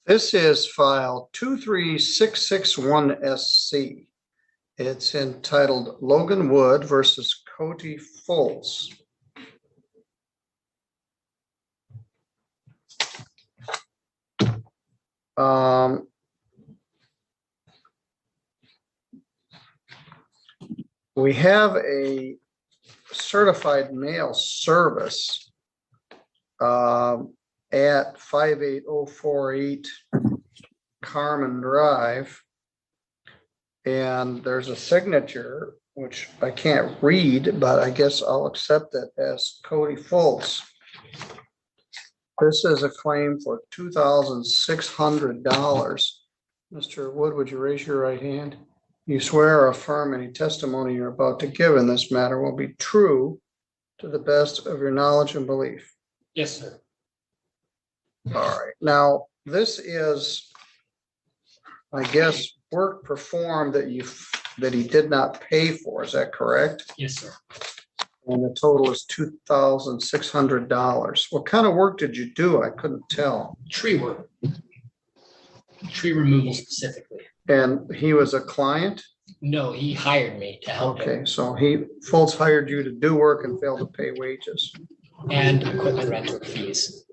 This is file 23661SC. It's entitled Logan Wood versus Cody Foltz. We have a certified mail service at 58048 Carmen Drive. And there's a signature, which I can't read, but I guess I'll accept it as Cody Foltz. This is a claim for $2,600. Mr. Wood, would you raise your right hand? You swear or affirm any testimony you're about to give in this matter will be true to the best of your knowledge and belief? Yes, sir. All right. Now, this is, I guess, work performed that he did not pay for. Is that correct? Yes, sir. And the total is $2,600. What kind of work did you do? I couldn't tell. Tree work. Tree removal specifically. And he was a client? No, he hired me to help him. Okay, so Foltz hired you to do work and failed to pay wages. And equipment rental fees.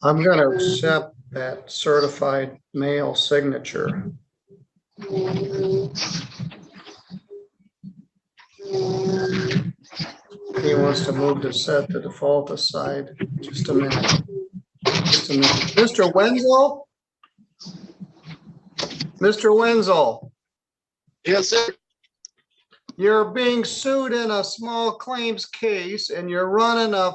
I'm going to accept that certified mail signature. He wants to move to set the default aside. Just a minute. Just a minute. Mr. Wenzel? Mr. Wenzel? Yes, sir. You're being sued in a small claims case and you're running a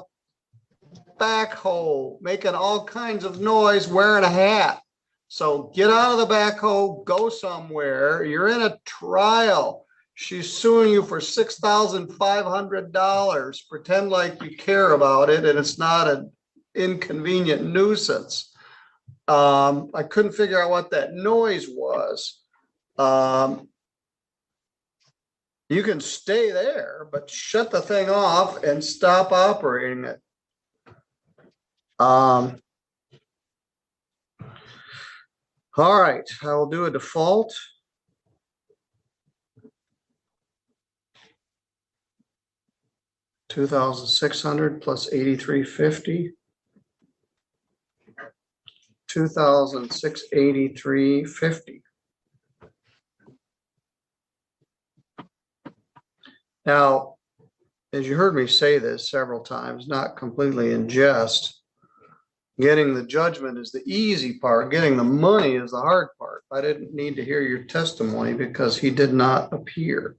backhoe, making all kinds of noise, wearing a hat. So get out of the backhoe, go somewhere. You're in a trial. She's suing you for $6,500. Pretend like you care about it and it's not an inconvenient nuisance. I couldn't figure out what that noise was. You can stay there, but shut the thing off and stop operating it. All right, I will do a default. $2,600 plus $83.50. $2,683.50. Now, as you heard me say this several times, not completely in jest, getting the judgment is the easy part. Getting the money is the hard part. I didn't need to hear your testimony because he did not appear.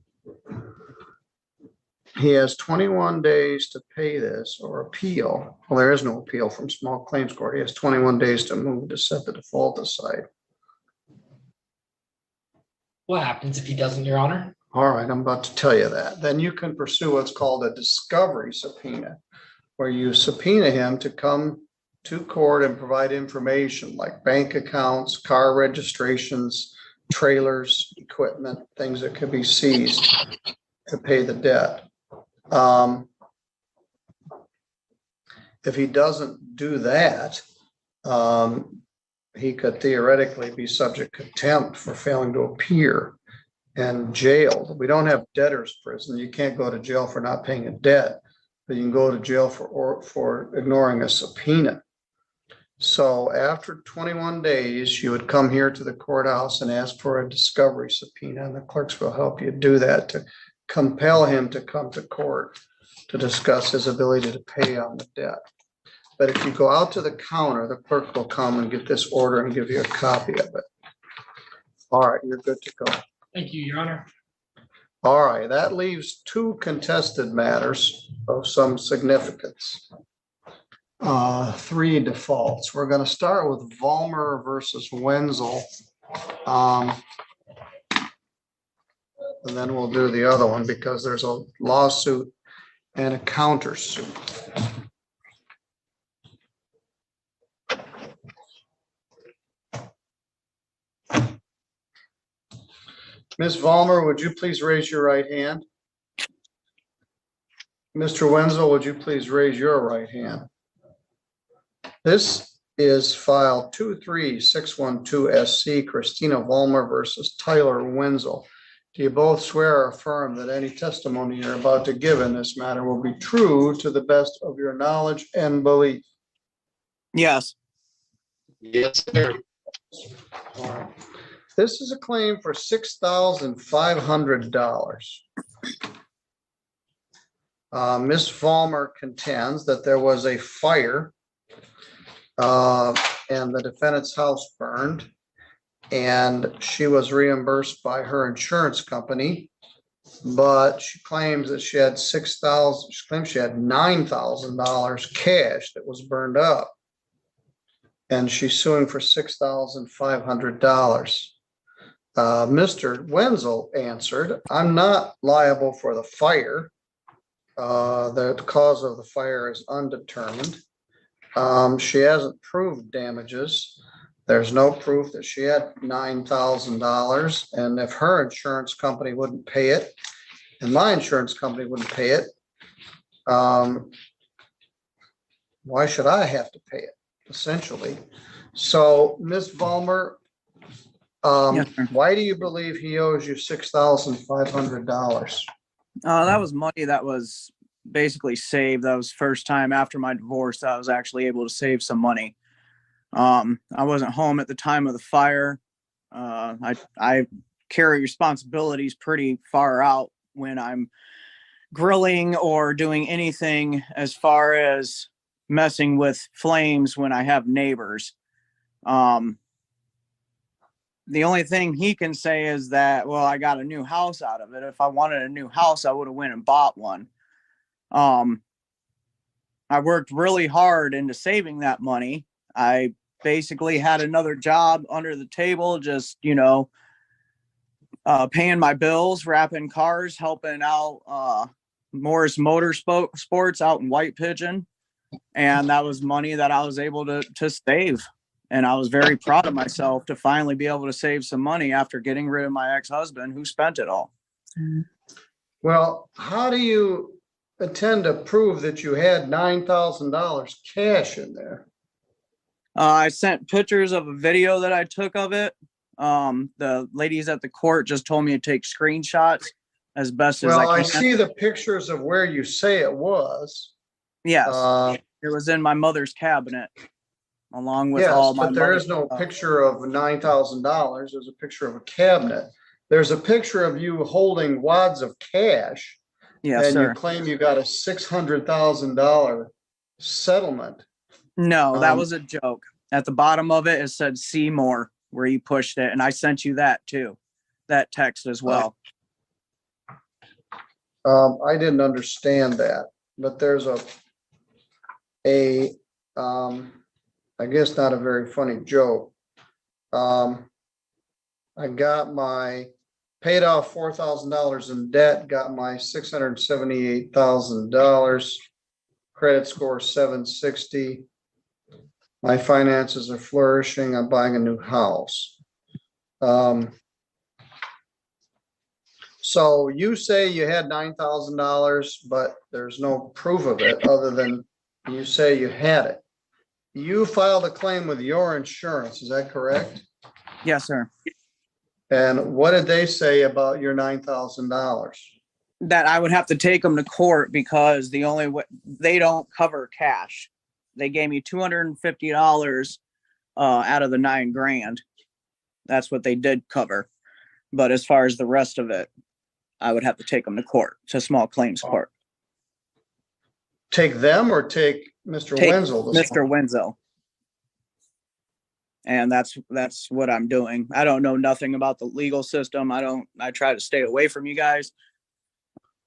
He has 21 days to pay this or appeal. Well, there is no appeal from small claims court. He has 21 days to move to set the default aside. What happens if he doesn't, Your Honor? All right, I'm about to tell you that. Then you can pursue what's called a discovery subpoena, where you subpoena him to come to court and provide information like bank accounts, car registrations, trailers, equipment, things that could be seized to pay the debt. If he doesn't do that, he could theoretically be subject to contempt for failing to appear and jailed. We don't have debtor's prison. You can't go to jail for not paying a debt, but you can go to jail for ignoring a subpoena. So after 21 days, you would come here to the courthouse and ask for a discovery subpoena, and the clerks will help you do that to compel him to come to court to discuss his ability to pay on the debt. But if you go out to the counter, the clerk will come and get this order and give you a copy of it. All right, you're good to go. Thank you, Your Honor. All right, that leaves two contested matters of some significance. Three defaults. We're going to start with Vollmer versus Wenzel. And then we'll do the other one because there's a lawsuit and a countersuit. Ms. Vollmer, would you please raise your right hand? Mr. Wenzel, would you please raise your right hand? This is file 23612SC, Christina Vollmer versus Tyler Wenzel. Do you both swear or affirm that any testimony you're about to give in this matter will be true to the best of your knowledge and belief? Yes. Yes, sir. All right. This is a claim for $6,500. Ms. Vollmer contends that there was a fire and the defendant's house burned, and she was reimbursed by her insurance company, but she claims that she had $9,000 cash that was burned up, and she's suing for $6,500. Mr. Wenzel answered, "I'm not liable for the fire. The cause of the fire is undetermined. She hasn't proved damages. There's no proof that she had $9,000. And if her insurance company wouldn't pay it, and my insurance company wouldn't pay it, why should I have to pay it, essentially?" So, Ms. Vollmer, Yes, sir. why do you believe he owes you $6,500? That was money that was basically saved. That was the first time after my divorce that I was actually able to save some money. I wasn't home at the time of the fire. I carry responsibilities pretty far out when I'm grilling or doing anything as far as messing with flames when I have neighbors. The only thing he can say is that, well, I got a new house out of it. If I wanted a new house, I would have went and bought one. I worked really hard into saving that money. I basically had another job under the table, just, paying my bills, wrapping cars, helping out Morris Motorsports out in White Pigeon. And that was money that I was able to save. And I was very proud of myself to finally be able to save some money after getting rid of my ex-husband who spent it all. Well, how do you intend to prove that you had $9,000 cash in there? I sent pictures of a video that I took of it. The ladies at the court just told me to take screenshots as best as Well, I I can. see the pictures of where you say it was. Yes, it was in my mother's cabinet, along with Yes, all my but there mother's is no stuff. picture of $9,000. There's a picture of a cabinet. There's a picture of you holding wads of cash. Yes, And sir. you claim you got a $600,000 settlement. No, that was a joke. At the bottom of it, it said "see more" where you pushed it, and I sent you that too, that text as well. I didn't understand that, but there's I guess not a very funny joke. I got paid off $4,000 in debt, got my $678,000, credit score 760. My finances are flourishing. I'm buying a new house. So you say you had $9,000, but there's no proof of it other than you say you had it. You filed a claim with your insurance, is that correct? Yes, sir. And what did they say about your $9,000? That I would have to take them to court because the only way they don't cover cash. They gave me $250 out of the $9,000. That's what they did cover. But as far as the rest of it, I would have to take them to court, to small claims court. Take them or take Mr. Wenzel? Mr. Wenzel. And that's what I'm doing. I don't know nothing about the legal system. I try to stay away from you guys.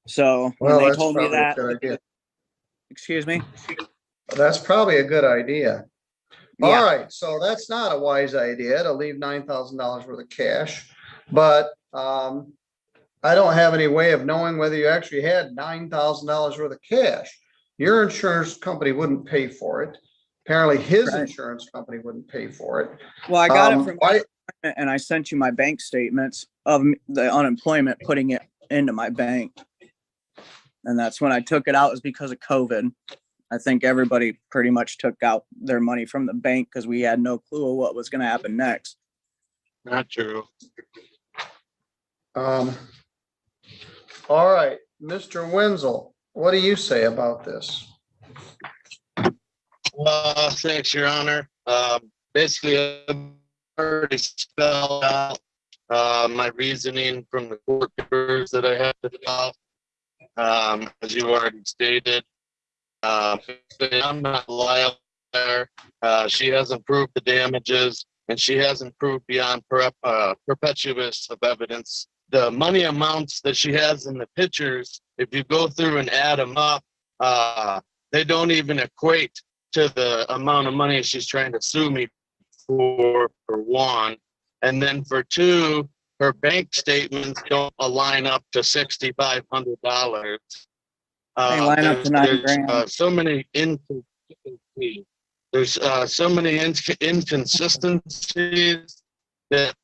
So when they told me that, excuse me, that's probably a good idea. Yeah. All right, so that's not a wise idea to leave $9,000 worth of cash, but I don't have any way of knowing whether you actually had $9,000 worth of cash. Your insurance company wouldn't pay for it. Apparently his insurance company wouldn't pay for it. Well, I got it from my and I sent you my bank statements of the unemployment putting it into my bank. And that's when I took it out, is because of COVID. I think everybody pretty much took out their money from the bank because we had no clue of what was going to happen next. Not true. All right, Mr. Wenzel, what do you say about this? Thanks, Your Honor. Basically, I've already spelled out my reasoning from the court papers that I have to file. As you already stated, I'm not liable there. She hasn't proved the damages, and she hasn't proved beyond perpetuous of evidence. The money amounts that she has in the pictures, if you go through and add them up, they don't even equate to the amount of money she's trying to sue me for one. And then for two, her bank statements don't align up to $6,500. They line up to $9,000. So many inconsistencies. There's so many inconsistencies that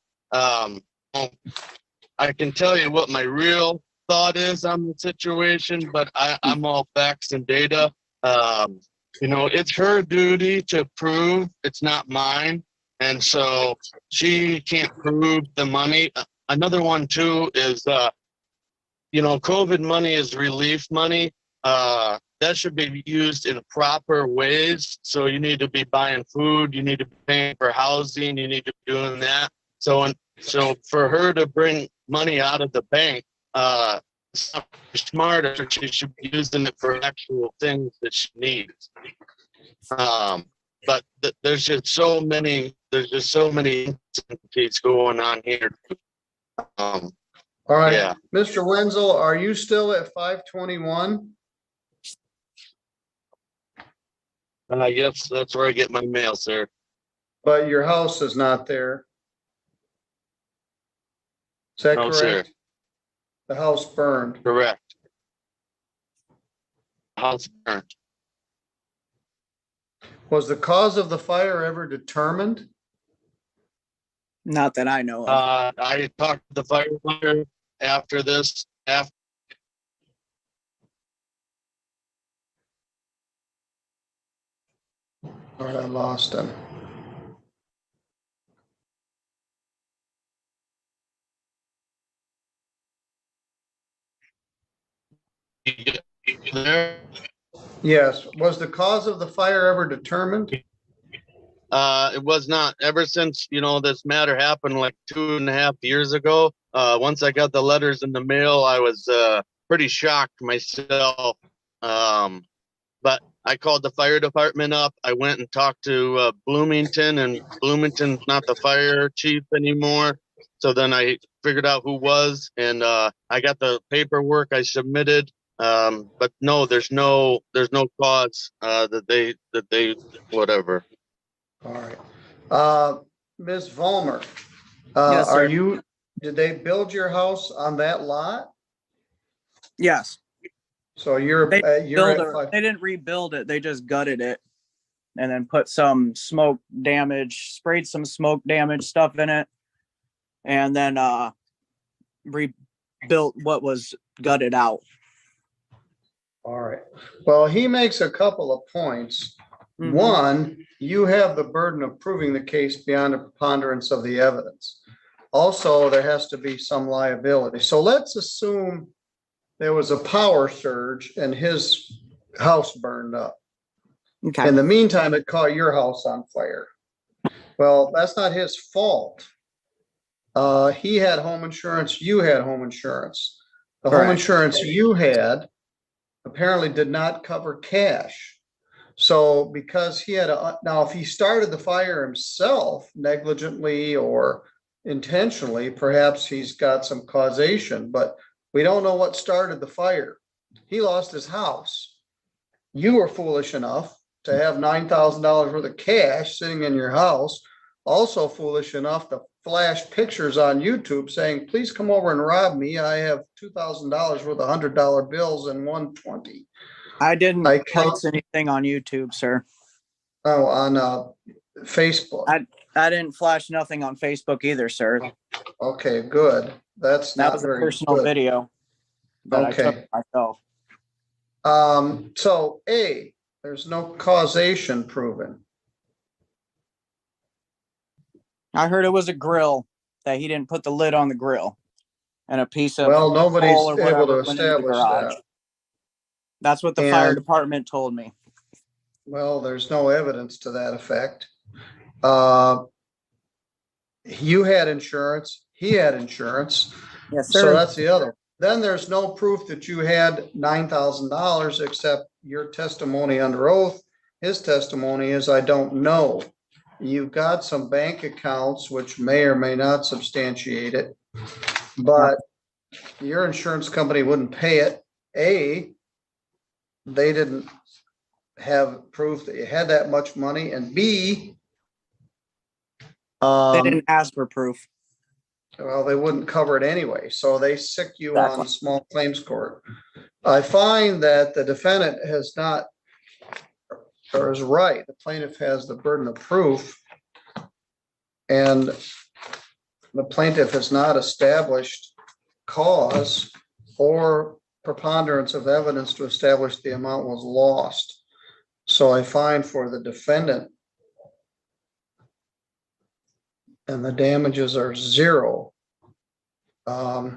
I can tell you what my real thought is on the situation, but I'm all facts and data. It's her duty to prove, it's not mine. And so she can't prove the money. Another one too is, COVID money is relief money. That should be used in proper ways. So you need to be buying food, you need to be paying for housing, you need to be doing that. So for her to bring money out of the bank, it's not smarter. She should be using it for actual things that she needs. But there's just so many inconsistencies going on here. All right, Yeah. Mr. Wenzel, are you still at 521? Yes, that's where I get my mail, sir. But your house is not there. Is that No, correct? sir. The house burned. Correct. House burnt. Was the cause of the fire ever determined? Not that I know of. I talked to the firefighter after this. All right, I lost him. There. Yes, was the cause of the fire ever determined? It was not. Ever since, this matter happened like 2.5 years ago. Once I got the letters in the mail, I was pretty shocked myself. But I called the fire department up. I went and talked to Bloomington, and Bloomington's not the fire chief anymore. So then I figured out who was, and I got the paperwork I submitted. But no, there's no cause that they whatever. All right. Ms. Vollmer, Yes, sir. did they build your house on that lot? Yes. So you're They at five. They didn't rebuild it. They just gutted it and then put some sprayed some smoke damage stuff in it, and then rebuilt what was gutted out. All right. Well, he makes a couple of points. Mhm. One, you have the burden of proving the case beyond a preponderance of the evidence. Also, there has to be some liability. So let's assume there was a power surge and his house burned up. Okay. In the meantime, it caught your house on fire. Well, that's not his fault. He had home insurance, you had home insurance. The home Correct. insurance you had apparently did not cover cash. So because he had now if he started the fire himself negligently or intentionally, perhaps he's got some causation, but we don't know what started the fire. He lost his house. You were foolish enough to have $9,000 worth of cash sitting in your house. Also foolish enough to flash pictures on YouTube saying, please come over and rob me. I have $2,000 worth of $100 bills and 120. I didn't post anything on YouTube, sir. Oh, on Facebook. I didn't flash nothing on Facebook either, sir. Okay, good. That's That not was a very personal good. video that I took Okay. myself. So A, there's no causation proven. I heard it was a grill that he didn't put the lid on the grill, and a piece of Well, nobody's coal or able to whatever went into the establish garage. that. That's what the fire And, department told me. well, there's no evidence to that effect. Uh, you had insurance, he had insurance, Yes, so sir. that's the other. Then there's no proof that you had $9,000 except your testimony under oath. His testimony is, I don't know. You've got some bank accounts which may or may not substantiate it, but your insurance company wouldn't pay it. A, they didn't have proof that you had that much money, and B, They didn't ask for proof. well, they wouldn't cover it anyway, so they sick you Exactly. on small claims court. I find that the defendant has not, or is right, the plaintiff has the burden of proof, and the plaintiff has not established cause or preponderance of evidence to establish the amount was lost. So I find for the defendant, and the damages are zero. I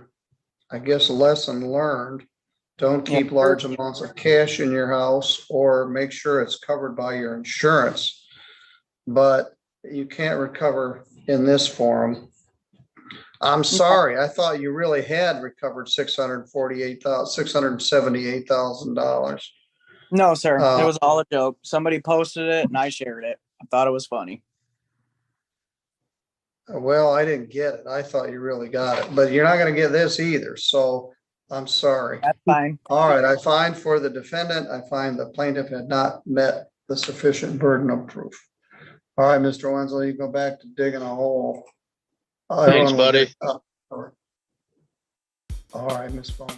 guess lesson learned, don't keep large amounts of cash in your house, or make sure it's covered by your insurance. But you can't recover in this forum. I'm sorry, I thought you really had recovered $678,000. No, sir. It was all a joke. Somebody posted it and I shared it. I thought it was funny. Well, I didn't get it. I thought you really got it, but you're not gonna get this either, so I'm sorry. That's fine. All right, I find for the defendant, I find the plaintiff had not met the sufficient burden of proof. All right, Mr. Wenzel, you go back to digging a hole. Thanks, buddy. All right, Ms. Bowman.